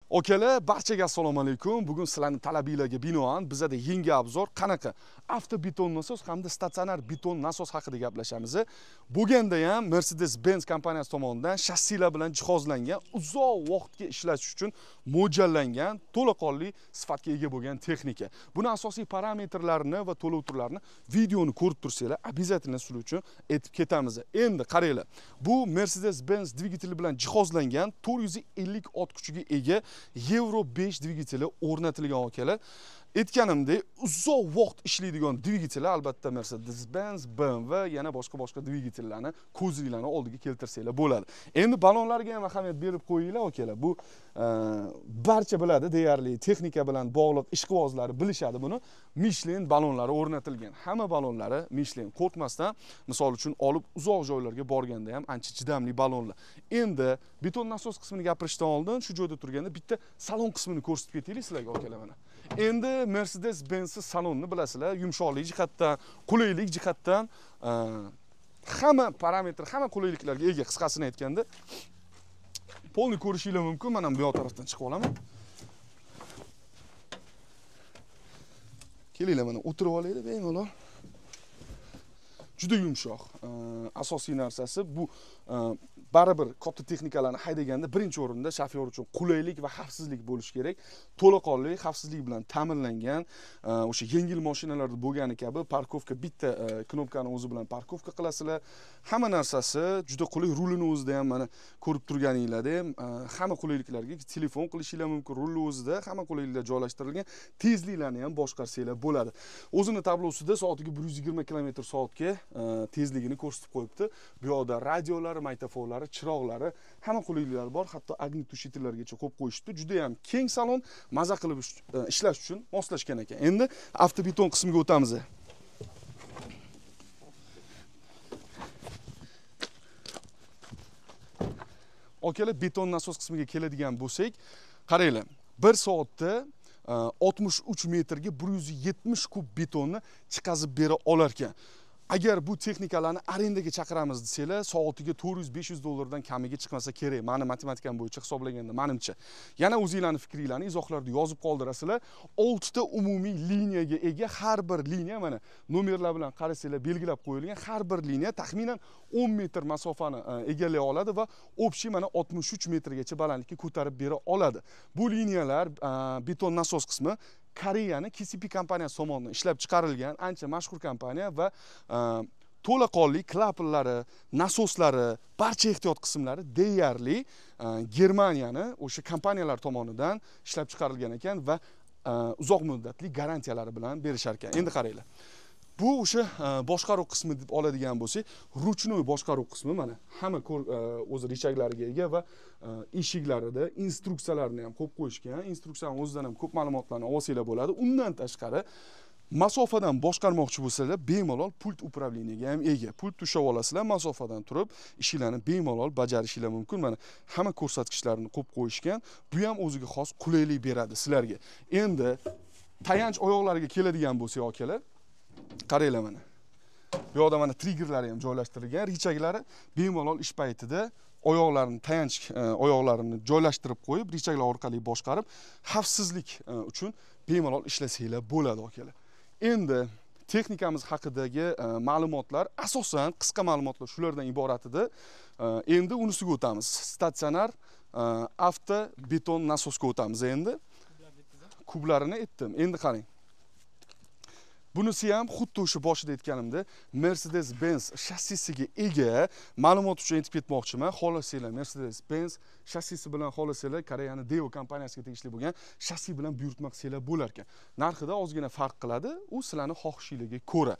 Okalar, barchaga assalomu alaykum. Bugun sizlarning talabingizga binoan bizada yangi obzor qanaqa avtobeton nasos hamda statsionar beton nasos haqida gaplashamiz. Bo'lganda ham Mercedes-Benz kompaniyasi tomonidan shassilar bilan jihozlangan, uzoq vaqtga ishlash uchun mo'ljallangan, to'laqonli sifatga ega bo'lgan texnika. Buni asosiy parametrlarini va to'lov turlarini videoni ko'rib tursanglar, обязательно sizlar uchun aytib ketamiz. Endi qaranglar. Bu Mercedes-Benz dvigateli bilan jihozlangan 450 ot kuchiga ega Euro 5 dvigateli o'rnatilgan okalar. Aytganimdek, uzoq vaqt ishlaydigan dvigatellar albatta Mercedes-Benz, BMW yana boshqa dvigatellarni ko'zinglarni oldiga keltirsanglar bo'ladi. Endi ballonlarga ham ahamiyat berib qo'yinglar okalar. Bu barcha biladi, deyarli texnika bilan bog'liq ishqibozlari bilishadi buni. Michelin ballonlari o'rnatilgan. Hamma ballonlari Michelin, qo'rqmasdan, misol uchun olib uzoq joylarga borganda ham ancha chidamli ballonlar. Endi beton nasos qismini gapirishdan oldin shu joyda turganda bitta salon qismini ko'rsatib ketaylik sizlarga okalar mana. Endi Mercedes-Benz salonni bilasizlar, yumshoqlik jihatdan, qulaylik jihatdan hamma parametr, hamma qulayliklarga ega. Qisqasini aytganda, polni ko'rishingiz mumkin. Mana bu yoq tarafdan chiqib olaman. Kelinglar, mana o'tirib olaylik bemalol. Juda yumshoq. Asosiy narsasi bu baribir katta texnikalarni haydaganda birinchi o'rinda shofyor uchun qulaylik va xavfsizlik bo'lishi kerak. To'laqonli xavfsizlik bilan ta'minlangan, o'sha yengil mashinalarda bo'lgani kabi parkovka bitta knopkani o'zi bilan parkovka qilasizlar. Hamma narsasi juda qulay, rulini o'zida ham mana ko'rib turganingizda ham hamma qulayliklarga telefon qilishingiz mumkin, rulni o'zida hamma qulayliklar joylashtirilgan. Tezliklarni ham boshqarsanglar bo'ladi. O'zini tablosida soatiga 120 km/soatga tezligini ko'rsatib qo'yibdi. Bu yoqda radiolari, magnitofonlari, chiroqlari, hamma qulayliklari bor, hatto ognitушительlargacha qo'yib qo'yishdi. Juda ham keng salon, maza qilib ishlash uchun moslashgan ekan. Endi avtobeton qismiga o'tamiz. Okalar, beton nasos qismiga keladigan bo'lsak, qaranglar. 1 soatda 63 metrga 170 kub betonni chiqazib bera olar ekan. Agar bu texnikalarni arendaga chaqiramiz desanglar, soatiga 400-500 dollardan kamiga chiqmasa kerak. Meni matematikam bo'yicha hisoblaganda, menimcha. Yana o'zingizlarning fikringizni izohlarda yozib qoldirasizlar. 6 ta umumiy liniyaga ega, har bir liniya mana nomerlar bilan qarasanglar belgilab qo'yilgan. Har bir liniya taxminan 10 metr masofani egallay oladi va общий mana 63 metrgacha balandlikka ko'tarib bera oladi. Bu liniyalar beton nasos qismi Koreyaning KCP kompaniyasi tomonidan ishlab chiqarilgan ancha mashhur kompaniya va to'laqonli klapanlari, nasoslari, barcha ehtiyot qismlari deyarli Germaniyani o'sha kompaniyalar tomonidan ishlab chiqarilgan ekan va uzoq muddatli garantiyalari bilan berishar ekan. Endi qaranglar. Bu o'sha boshqaruv qismi deb oladigan bo'lsak, ruchnoy boshqaruv qismi mana hamma o'z richaklariga ega va eshiklarida instruksiyalarni ham qo'yib qo'yishgan. Instruksiyaning o'zidan ham ko'p ma'lumotlarni olsanglar bo'ladi. Undan tashqari masofadan boshqarmoqchi bo'lsalar, bemalol pult upravleniyaga ham ega. Pult tushab olasizlar, masofadan turib ishlarni bemalol bajarishingiz mumkin. Mana hamma ko'rsatkichlarni qo'yib qo'yishgan. Bu ham o'ziga xos qulaylik beradi sizlarga. Endi tayanch oyoqlariga keladigan bo'lsak, okalar, qaranglar mana. Bu yoqda mana triggerlari ham joylashtirilgan, richaklari bemalol ish paytida oyoqlarini, tayanch oyoqlarini joylashtirib qo'yib, richaklar orqali boshqarib, xavfsizlik uchun bemalol ishlasanglar bo'ladi okalar. Endi texnikamiz haqidagi ma'lumotlar asosan qisqa ma'lumotlar shulardan iborat edi. Endi unisiga o'tamiz. Statsionar avto beton nasosga o'tamiz endi. Kublarini aytdim. Endi qarang. Bunisi ham xuddi o'sha boshida aytganimda Mercedes-Benz shassisiga ega. Ma'lumot uchun aytib ketmoqchiman. Xohlasanglar Mercedes-Benz shassisi bilan xohlasanglar Koreyaning Daewoo kompaniyasiga tegishli bo'lgan shassi bilan buyurtma qilsanglar bo'lar ekan. Narxida ozgina farq qiladi. U sizlarning xohishingizga ko'ra.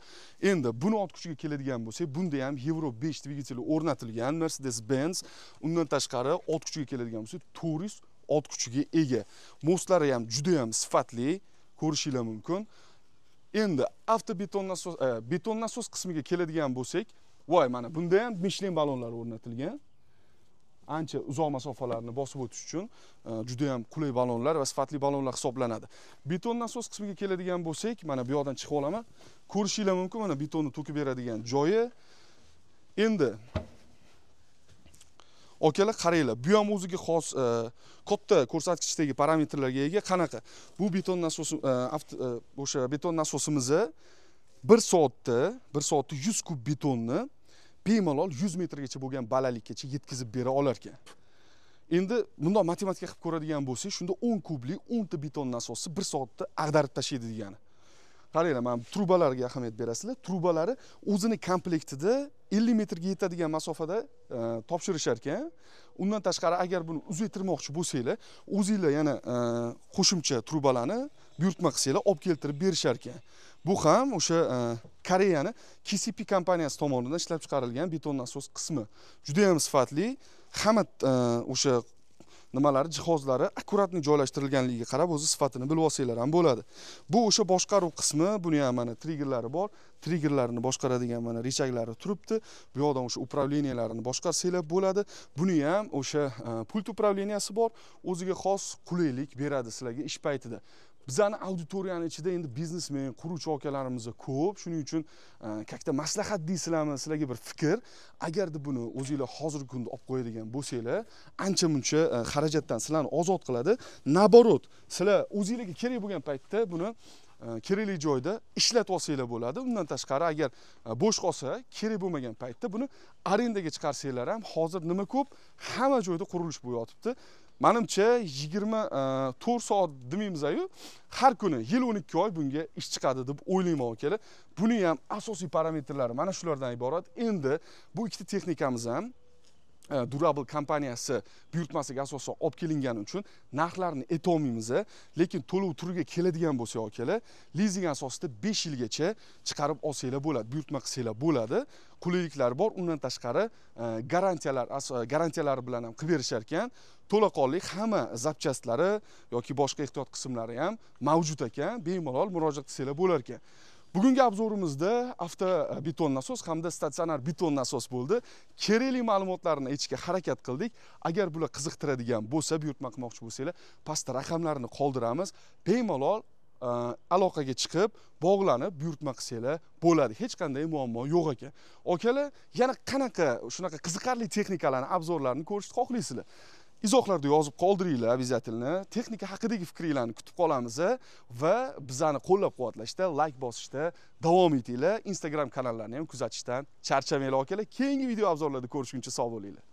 Endi buni ot kuchiga keladigan bo'lsak, bunda ham Euro 5 dvigateli o'rnatilgan Mercedes-Benz. Undan tashqari ot kuchiga keladigan bo'lsak, 400 ot kuchiga ega. Mostlari ham juda ham sifatli, ko'rishingiz mumkin. Endi avtobeton nasos beton nasos qismiga keladigan bo'lsak, voy mana bunda ham Michelin ballonlari o'rnatilgan. Ancha uzoq masofalarni bosib o'tish uchun juda ham qulay ballonlar va sifatli ballonlar hisoblanadi. Beton nasos qismiga keladigan bo'lsak, mana bu yoqdan chiqib olaman. Ko'rishingiz mumkin, mana betonni to'kib beradigan joyi. Endi Akalar qaranglar, bu ham o'ziga xos katta ko'rsatkichdagi parametrlarga ega. Qanaqa? Bu beton nasosi o'sha beton nasosimizni 1 soatda 100 kub betonni bemalol 100 metrgacha bo'lgan balandlikkacha yetkazib bera olar ekan. Endi bundoq matematika qilib ko'radigan bo'lsak, shunda 10 kublik 10 ta beton nasosi 1 soatda ag'darib tashlaydi degani. Qaranglar, mana trubalarga ahamiyat berasizlar. Trubalari o'zini komplektida 50 metrga yetadigan masofada topshirishar ekan. Undan tashqari agar buni uzaytirmoqchi bo'lsanglar, o'zingizlar yana qo'shimcha trubalarni buyurtma qilsanglar, olib keltirib berishar ekan. Bu ham o'sha Koreyani KCP kompaniyasi tomonidan ishlab chiqarilgan beton nasos qismi. Juda ham sifatli, hamma o'sha nimalari, jihozlari akkuratni joylashtirilganligiga qarab o'zi sifatini bilib olsanglar ham bo'ladi. Bu o'sha boshqaruv qismi, buni ham mana triggerlari bor. Triggerlarni boshqaradigan mana rechaklari turibdi. Bu yoqdan o'sha upravleniyalarini boshqarsanglar bo'ladi. Buni ham o'sha pult upravleniyasi bor. O'ziga xos qulaylik beradi sizlarga ish paytida. Bizning auditoriyani ichida endi biznesmen, quruvchi akalarimiz ko'p. Shuning uchun katta maslahat deysizlarmi, sizlarga bir fikr. Agarda buni o'zingizlar hozirgi kunda olib qo'yadigan bo'lsanglar, ancha-muncha xarajatdan sizlarni ozod qiladi. Naborot, sizlar o'zingizlarga kerak bo'lgan paytda buni kerakli joyda ishlatib olsanglar bo'ladi. Undan tashqari agar bo'sh qolsa, kerak bo'lmagan paytda buni arendaga chiqarsanglar ham hozir nima ko'p, hamma joyda qurilish bo'lib yotibdi. Menimcha 24 soat demaymiz-ku, har kuni yil 12 oy bunga ish chiqadi deb o'ylayman akalar. Buni ham asosiy parametrlari mana shulardan iborat. Endi bu ikkita texnikamiz ham Durable kompaniyasi buyurtmasiga asosan olib kelingani uchun narxlarni aytolmaymiz, lekin to'lov turiga keladigan bo'lsa akalar, lizing asosida 5 yilgacha chiqarib olsanglar bo'ladi, buyurtma qilsanglar bo'ladi. Qulayliklar bor. Undan tashqari garantiyalari bilan ham qilib berishar ekan. To'laqonlik hamma zapchastlari yoki boshqa ehtiyot qismlari ham mavjud ekan. Bemalol murojaat qilsanglar bo'lar ekan. Bugungi obzorimizda avto beton nasos hamda statsionar beton nasos bo'ldi. Kerakli ma'lumotlarni aytishga harakat qildik. Agar bular qiziqtiradigan bo'lsa, buyurtma qilmoqchi bo'lsanglar, pastda raqamlarni qoldiramiz. Bemalol aloqaga chiqib, bog'lanib buyurtma qilsanglar bo'ladi. Hech qanday muammo yo'q ekan. Akalar, yana qanaqa shunaqa qiziqarli texnikalarni, obzorlarni ko'rishni xohlaysizlar? Izohlarda yozib qoldiringlar, обязательно. Texnika haqidagi fikringizni kutib qolamiz va bizani qo'llab-quvvatlashda, like bosishda davom etinglar. Instagram kanallarni ham kuzatishdan charchamanglar akalar. Keyingi video obzorlarda ko'rishguncha sog' bo'linglar.